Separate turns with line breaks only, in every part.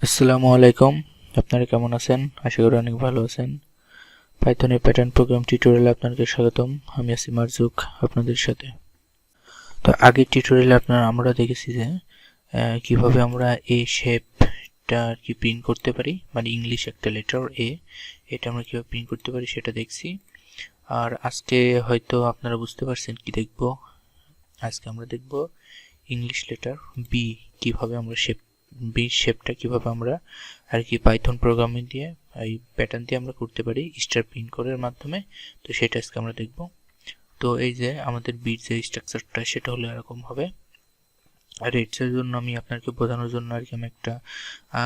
আসসালামু আলাইকুম। আপনারা কেমন আছেন? আশা করি অনেক ভালো আছেন। পাইথনের প্যাটার্ন প্রোগ্রাম টিউটোরিয়ালে আপনাদের স্বাগতম। আমি আছি মারজুক আপনাদের সাথে। তো আগের টিউটোরিয়ালে আমরা দেখেছি যে কিভাবে আমরা এ শেপটা আর কি প্রিন্ট করতে পারি, মানে ইংলিশ একটা লেটার এ, এটা আমরা কিভাবে প্রিন্ট করতে পারি সেটা দেখছি। আর আজকে হয়তো আপনারা বুঝতে পারছেন কি দেখব। আজকে আমরা দেখব ইংলিশ লেটার বি, কিভাবে আমরা বি শেপটা কিভাবে আমরা আর কি পাইথন প্রোগ্রামিং দিয়ে এই প্যাটার্ন দিয়ে আমরা করতে পারি স্টার প্রিন্ট করার মাধ্যমে। তো সেটা আজকে আমরা দেখব। তো এই যে আমাদের বির যে স্ট্রাকচারটা সেটা হলো এরকম হবে। আর এটার জন্য আমি আপনাকে বোঝানোর জন্য আর কি আমি একটা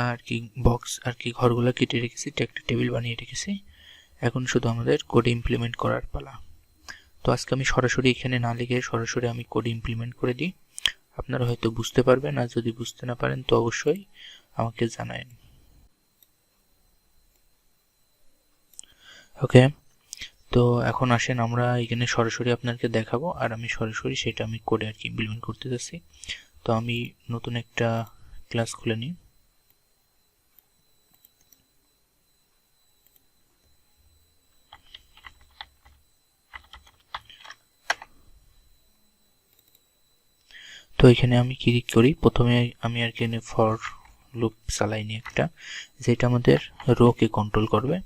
আর কি বক্স আর কি ঘরগুলো কেটে রেখেছি, একটা টেবিল বানিয়ে রেখেছি। এখন শুধু আমাদের কোড ইমপ্লিমেন্ট করার পালা। তো আজকে আমি সরাসরি এখানে না লিখে সরাসরি আমি কোড ইমপ্লিমেন্ট করে দিই। আপনারা হয়তো বুঝতে পারবেন, আর যদি বুঝতে না পারেন তো অবশ্যই আমাকে জানায়েন। ওকে, তো এখন আসেন আমরা এখানে সরাসরি আপনাকে দেখাবো, আর আমি সরাসরি সেটা আমি কোডে আর কি ইমপ্লিমেন্ট করতে যাচ্ছি। তো আমি নতুন একটা ক্লাস খুলে নিই। তো এখানে আমি ক্লিক করি, প্রথমে আমি আর কি ফর লুপ চালাই নি একটা, যেটা আমাদের রো কে কন্ট্রোল করবে।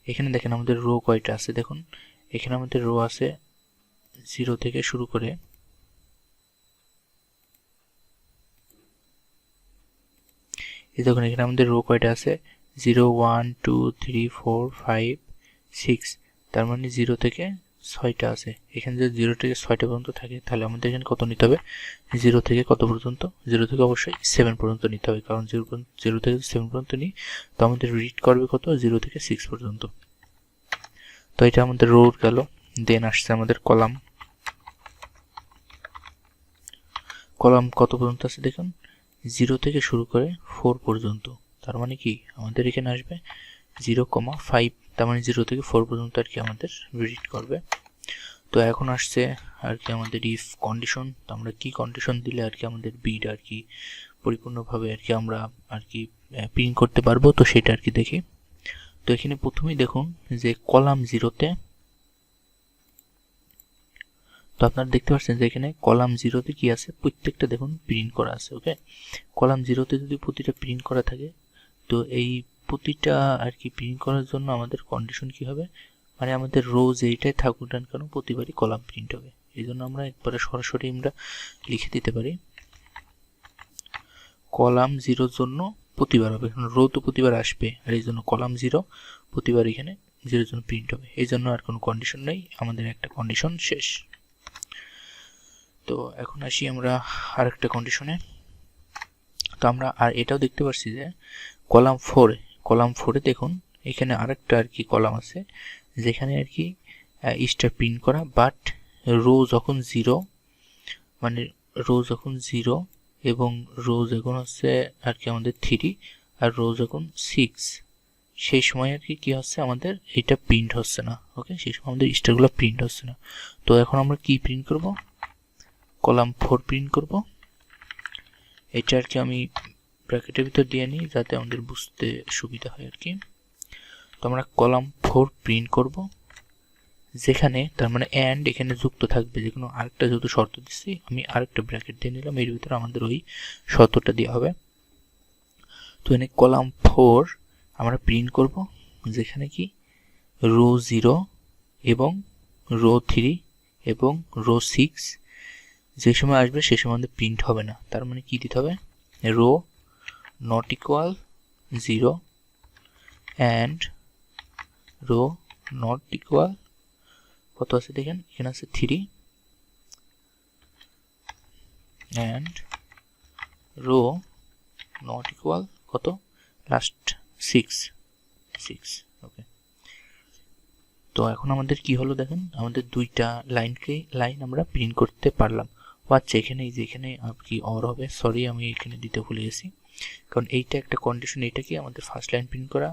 এখানে দেখেন আমাদের রো কয়টা আছে, দেখুন এখানে আমাদের রো আছে 0 থেকে শুরু করে এই দেখুন এখানে আমাদের রো কয়টা আছে 0 1 2 3 4 5 6, তার মানে 0 থেকে 6টা আছে। এখানে যদি 0 থেকে 6টা পর্যন্ত থাকে তাহলে আমাদের এখানে কত নিতে হবে, 0 থেকে কত পর্যন্ত, 0 থেকে অবশ্যই 7 পর্যন্ত নিতে হবে, কারণ 0 থেকে 7 পর্যন্ত নিই তো আমাদের রিড করবে কত, 0 থেকে 6 পর্যন্ত। তো এটা আমাদের রো গেল। দেন আসছে আমাদের কলাম। কলাম কত পর্যন্ত আছে দেখুন, 0 থেকে শুরু করে 4 পর্যন্ত, তার মানে কি আমাদের এখানে আসবে 0,5, তার মানে 0 থেকে 4 পর্যন্ত আর কি আমাদের রিড করবে। তো এখন আসছে আর কি আমাদের ইফ কন্ডিশন। তো আমরা কি কন্ডিশন দিলে আর কি আমাদের বিট আর কি পরিপূর্ণভাবে আর কি আমরা আর কি প্রিন্ট করতে পারবো, তো সেটা আর কি দেখি। তো এখানে প্রথমেই দেখুন যে কলাম 0তে, তো আপনারা দেখতে পাচ্ছেন যে এখানে কলাম 0তে কি আছে, প্রত্যেকটা দেখুন প্রিন্ট করা আছে। ওকে, কলাম 0তে যদি প্রতিটা প্রিন্ট করা থাকে, তো এই প্রতিটা আর কি প্রিন্ট করার জন্য আমাদের কন্ডিশন কি হবে, মানে আমাদের রোজ এইটাই থাকুক না কেন প্রতিবারই কলাম প্রিন্ট হবে। এই জন্য আমরা একবারে সরাসরি আমরা লিখে দিতে পারি কলাম 0 জন্য প্রতিবার হবে, কারণ রো তো প্রতিবার আসবে, আর এই জন্য কলাম 0 প্রতিবার এখানে 0 জন্য প্রিন্ট হবে। এই জন্য আর কোনো কন্ডিশন নেই, আমাদের একটা কন্ডিশন শেষ। তো এখন আসি আমরা আরেকটা কন্ডিশনে। তো আমরা আর এটাও দেখতে পাচ্ছি যে কলাম 4 দেখুন এখানে আরেকটা আর কি কলাম আছে যেখানে আর কি স্টার প্রিন্ট করা, বাট রো যখন 0, মানে রো যখন 0 এবং রো যখন হচ্ছে আর কি আমাদের 3 আর রো যখন 6, সেই সময় আর কি হচ্ছে আমাদের এটা প্রিন্ট হচ্ছে না। ওকে, সেই সময় আমাদের স্টারগুলো প্রিন্ট হচ্ছে না। তো এখন আমরা কি প্রিন্ট করব, কলাম 4 প্রিন্ট করব। এটা আর কি আমি ব্র্যাকেটের ভিতর দিয়ে নিই যাতে আমাদের বুঝতে সুবিধা হয় আর কি। তো আমরা কলাম 4 প্রিন্ট করব, যেখানে তার মানে এন্ড এখানে যুক্ত থাকবে, যে কোনো আরেকটা যেহেতু শর্ত দিচ্ছি আমি আরেকটা ব্র্যাকেট দিয়ে নিলাম, এর ভিতরে আমাদের ওই শর্তটা দেওয়া হবে। তো এখানে কলাম 4 আমরা প্রিন্ট করব, যেখানে কি রো 0 এবং রো 3 এবং রো 6 যে সময় আসবে সে সময় আমাদের প্রিন্ট হবে না। তার মানে কি দিতে হবে, rho not equal 0 and rho not equal কত আছে দেখেন এখানে আছে 3 অ্যান্ড রো নট ইকুয়াল কত লাস্ট 6। ওকে, তো এখন আমাদের কি হলো দেখেন, আমাদের দুইটা লাইন আমরা প্রিন্ট করতে পারলাম। ও আচ্ছা, এখানে এই যে এখানে কি অর হবে, সরি আমি এখানে দিতে ভুলে গেছি, কারণ এইটা একটা কন্ডিশন, এইটা কি আমাদের ফার্স্ট লাইন প্রিন্ট করা,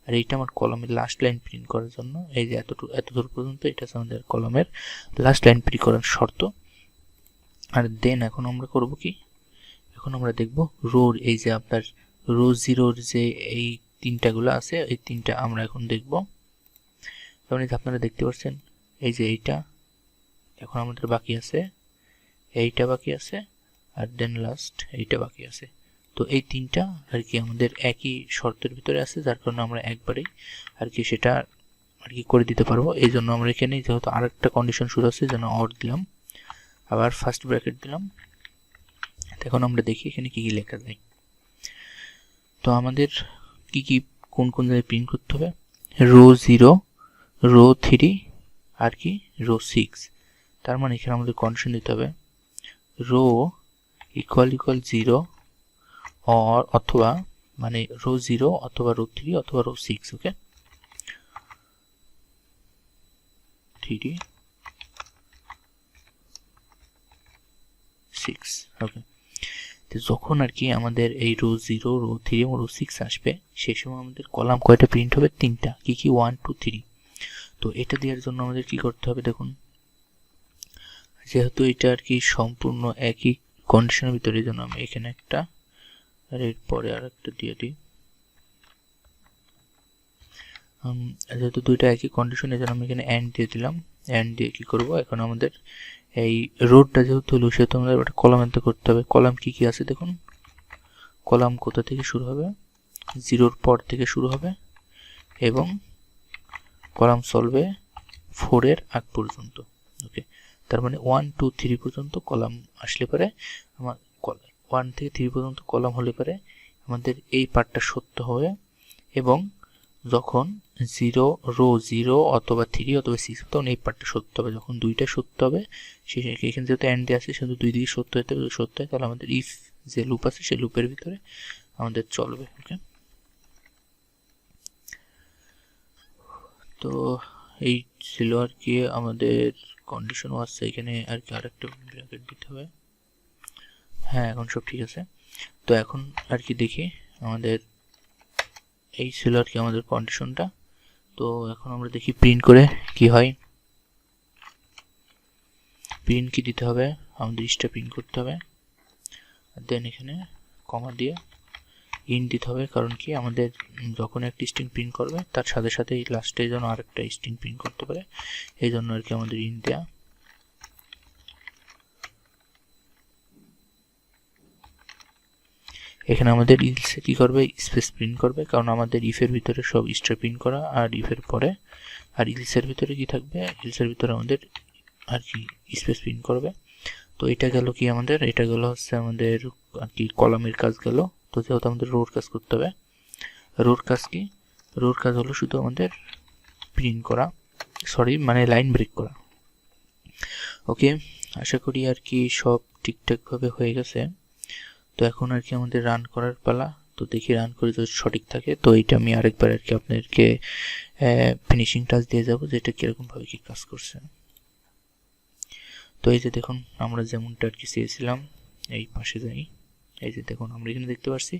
আর এইটা আমার কলামের লাস্ট লাইন প্রিন্ট করার জন্য, এই যে এতদূর পর্যন্ত এটা আমাদের কলামের লাস্ট লাইন প্রিন্ট করার শর্ত। আর দেন এখন আমরা করব কি, এখন আমরা দেখব রোর এই যে আপনার রো জিরোর যে এই তিনটাগুলো আছে এই তিনটা আমরা এখন দেখব। যেমন এই যে আপনারা দেখতে পাচ্ছেন এই যে এইটা এখন আমাদের বাকি আছে, এইটা বাকি আছে, আর দেন লাস্ট এইটা বাকি আছে। তো এই তিনটা আর কি আমাদের একই শর্তের ভিতরে আছে, যার কারণে আমরা একবারেই আর কি সেটা আর কি করে দিতে পারবো। এই জন্য আমরা এখানে যেহেতু আরেকটা কন্ডিশন শুরু আছে যেন অর দিলাম, আবার ফার্স্ট ব্র্যাকেট দিলাম। এখন আমরা দেখি এখানে কি কি লেখা যায়। তো আমাদের কি কি কোন কোন জায়গায় প্রিন্ট করতে হবে, রো 0, রো 3 আর কি রো 6। তার মানে এখানে আমাদের কন্ডিশন দিতে হবে রো ইকুয়াল 0 অর অথবা মানে রো 0 অথবা রো 3 অথবা রো 6। ওকে, 3 6। ওকে, তো যখন আর কি আমাদের এই রো 0, রো 3 এবং রো 6 আসবে সেই সময় আমাদের কলাম কয়টা প্রিন্ট হবে, তিনটা। কি কি, 1 2 3। তো এটা দেওয়ার জন্য আমাদের কি করতে হবে, দেখুন যেহেতু এটা আর কি সম্পূর্ণ একই কন্ডিশনের ভিতরে, জন্য আমি এখানে একটা আর এরপরে আর একটা দিয়ে দিই। যেহেতু দুইটা একই কন্ডিশন এই জন্য আমি এখানে এন্ড দিয়ে দিলাম। এন্ড দিয়ে কি করব, এখন আমাদের এই রোডটা যেহেতু হলো সেহেতু আমাদের একটা কলাম এন্টার করতে হবে। কলাম কি কি আছে দেখুন, কলাম কোথা থেকে শুরু হবে, 0-র পর থেকে শুরু হবে এবং কলাম চলবে 4 এর আগ পর্যন্ত। ওকে, তার মানে 1 2 3 পর্যন্ত কলাম আসলে পরে আমার 1 থেকে 3 পর্যন্ত কলাম হলে পরে আমাদের এই পার্টটা সত্য হবে। এবং যখন 0 রো 0 অথবা 3 অথবা 6 তখন এই পার্টটা সত্য হবে। যখন দুইটা সত্য হবে এখানে যেহেতু এন্ডে আছে সেহেতু দুই দিকে সত্য হতে হবে। সত্য হয় তাহলে আমাদের ইফ যে লুপ আছে সেই লুপের ভিতরে আমাদের চলবে। ওকে, তো এই ছিল আর কি আমাদের কন্ডিশন আছে। এখানে আর কি আরেকটা ব্র্যাকেট দিতে হবে। হ্যাঁ, এখন সব ঠিক আছে। তো এখন আর কি দেখি আমাদের এই ছিল আর কি আমাদের কন্ডিশনটা। তো এখন আমরা দেখি প্রিন্ট করে কি হয়। প্রিন্ট কি দিতে হবে, আমাদের ইস্টা প্রিন্ট করতে হবে, দেন এখানে কমা দিয়ে ইন দিতে হবে। কারণ কি আমাদের যখন একটা স্ট্রিং প্রিন্ট করবে তার সাথে সাথে এই লাস্টে যেন আরেকটা স্ট্রিং প্রিন্ট করতে পারে, এই জন্য আর কি আমাদের ইন দেয়া। এখানে আমাদের ইলসে কি করবে, স্পেস প্রিন্ট করবে, কারণ আমাদের ইফের ভিতরে সব স্টার প্রিন্ট করা আর ইফের পরে, আর ইলসের ভিতরে কি থাকবে, ইলসের ভিতরে আমাদের আর কি স্পেস প্রিন্ট করবে। তো এটা গেল কি আমাদের, এটা গেল হচ্ছে আমাদের আর কি কলামের কাজ গেল। তো যেহেতু আমাদের রোর কাজ করতে হবে, রোর কাজ কি, রোর কাজ হলো শুধু আমাদের প্রিন্ট করা, সরি মানে লাইন ব্রেক করা। ওকে, আশা করি আর কি সব ঠিকঠাকভাবে হয়ে গেছে। তো এখন আর কি আমাদের রান করার পালা। তো দেখি রান করে যদি সঠিক থাকে তো এইটা আমি আরেকবার আর কি আপনাদেরকে ফিনিশিং টাচ দিয়ে যাব যেটা কিরকমভাবে কি কাজ করছে। তো এই যে দেখুন আমরা যেমনটা আর কি চেয়েছিলাম, এই পাশে যাই, এই যে দেখুন আমরা এখানে দেখতে পাচ্ছি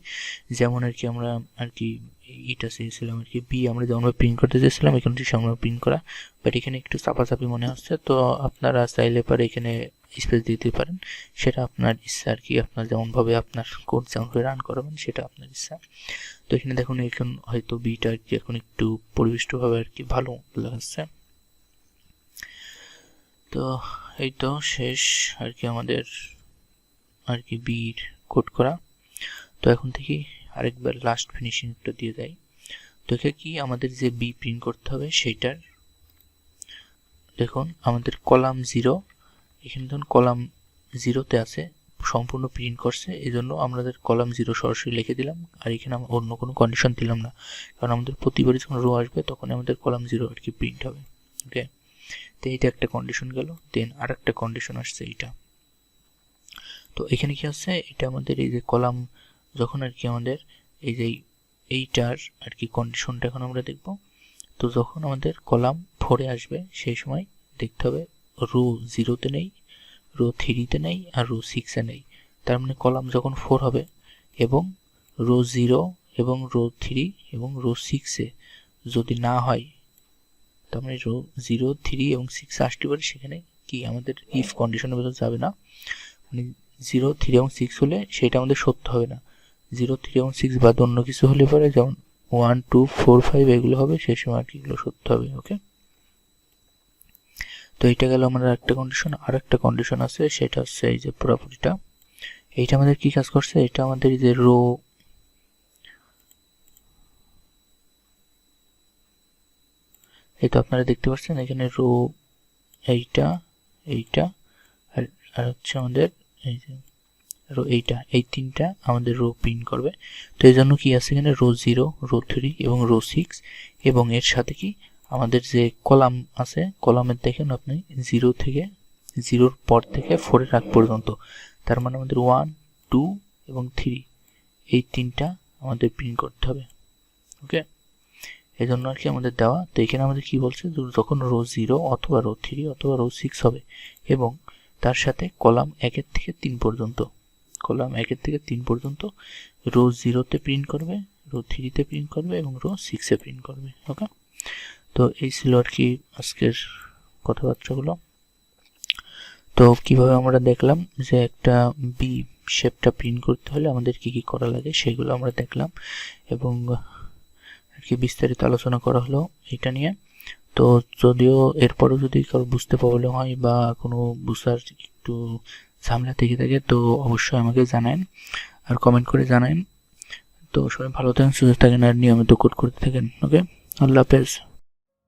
যেমন আর কি আমরা আর কি এটা চেয়েছিলাম আর কি বি আমরা যেমনভাবে প্রিন্ট করতে চেয়েছিলাম এখানে ঠিক সেমনভাবে প্রিন্ট করা, বাট এখানে একটু চাপাচাপি মনে হচ্ছে। তো আপনারা চাইলে পরে এখানে স্পেস দিতে পারেন, সেটা আপনার ইচ্ছা আর কি, আপনার যেমনভাবে আপনার কোড যেমনভাবে রান করাবেন সেটা আপনার ইচ্ছা। তো এখানে দেখুন এখন হয়তো বিটা আর কি এখন একটু পরিবেষ্টভাবে আর কি ভালো লাগছে। তো এই তো শেষ আর কি আমাদের আর কি বির কোড করা। তো এখন থেকে আরেকবার লাস্ট ফিনিশিংটা দিয়ে দেয়। তো এখানে কি আমাদের যে বি প্রিন্ট করতে হবে সেইটার দেখুন আমাদের কলাম 0, এখানে ধরুন কলাম 0-তে আছে সম্পূর্ণ প্রিন্ট করছে, এই জন্য আমাদের কলাম 0 সরাসরি লিখে দিলাম, আর এখানে আমরা অন্য কোনো কন্ডিশন দিলাম না, কারণ আমাদের প্রতিবারই যখন রো আসবে তখন আমাদের কলাম 0 আর কি প্রিন্ট হবে। ওকে, তো এইটা একটা কন্ডিশন গেল। দেন আর একটা কন্ডিশন আসছে এইটা। তো এখানে কি আছে, এটা আমাদের এই যে কলাম যখন আর কি আমাদের এই যে এইটার আর কি কন্ডিশনটা এখন আমরা দেখব। তো যখন আমাদের কলাম 4-এ আসবে সেই সময় দেখতে হবে রো 0-তে নেই, রো 3-তে নেই, আর রো 6-এ নেই। তার মানে কলাম যখন 4 হবে এবং রো 0 এবং রো 3 এবং রো 6-এ যদি না হয়, তার মানে রো 0 3 এবং 6 আসতে পারে, সেখানে কি আমাদের ইফ কন্ডিশনের ভিতর যাবে না, মানে 0 3 এবং 6 হলে সেটা আমাদের সত্য হবে না। 0 3 এবং 6 বাদ অন্য কিছু হলে পরে যেমন 1 2 4 5 এগুলো হবে, সেই সময় আর কি এগুলো সত্য হবে। ওকে, তো এটা গেল আমাদের একটা কন্ডিশন। আর একটা কন্ডিশন আছে, সেটা হচ্ছে এই যে প্রপার্টিটা, এইটা আমাদের কি কাজ করছে, এটা আমাদের যে রো এই তো আপনারা দেখতে পাচ্ছেন এখানে রো এইটা এইটা আর হচ্ছে আমাদের এই যে রো এইটা, এই তিনটা আমাদের রো প্রিন্ট করবে। তো এই জন্য কি আছে এখানে রো 0 রো 3 এবং রো 6, এবং এর সাথে কি আমাদের যে কলাম আছে, কলামের দেখেন আপনি 0 থেকে 0 পর থেকে 4 এর আগ পর্যন্ত, তার মানে আমাদের 1 2 এবং 3 এই তিনটা আমাদের প্রিন্ট করতে হবে। ওকে, এই জন্য আর কি আমাদের দেওয়া। তো এখানে আমাদের কি বলছে, যখন রো 0 অথবা রো 3 অথবা রো 6 হবে এবং তার সাথে কলাম 1 থেকে 3 পর্যন্ত, কলাম 1 থেকে 3 পর্যন্ত রো 0 তে প্রিন্ট করবে, রো 3 তে প্রিন্ট করবে এবং রো 6 এ প্রিন্ট করবে। ওকে, তো এই ছিল আর কি আজকের কথাবার্তাগুলো। তো কিভাবে আমরা দেখলাম যে একটা বি শেপটা প্রিন্ট করতে হলে আমাদের কি কি করা লাগে সেগুলো আমরা দেখলাম, এবং আর কি বিস্তারিত আলোচনা করা হলো এটা নিয়ে। তো যদিও এরপরও যদি কারো বুঝতে প্রবলেম হয় বা কোনো বুঝার একটু ঝামেলা থেকে থাকে, তো অবশ্যই আমাকে জানান আর কমেন্ট করে জানান। তো সবাই ভালো থাকেন, সুস্থ থাকেন আর নিয়মিত কোড করতে থাকেন। ওকে, আল্লাহ হাফেজ।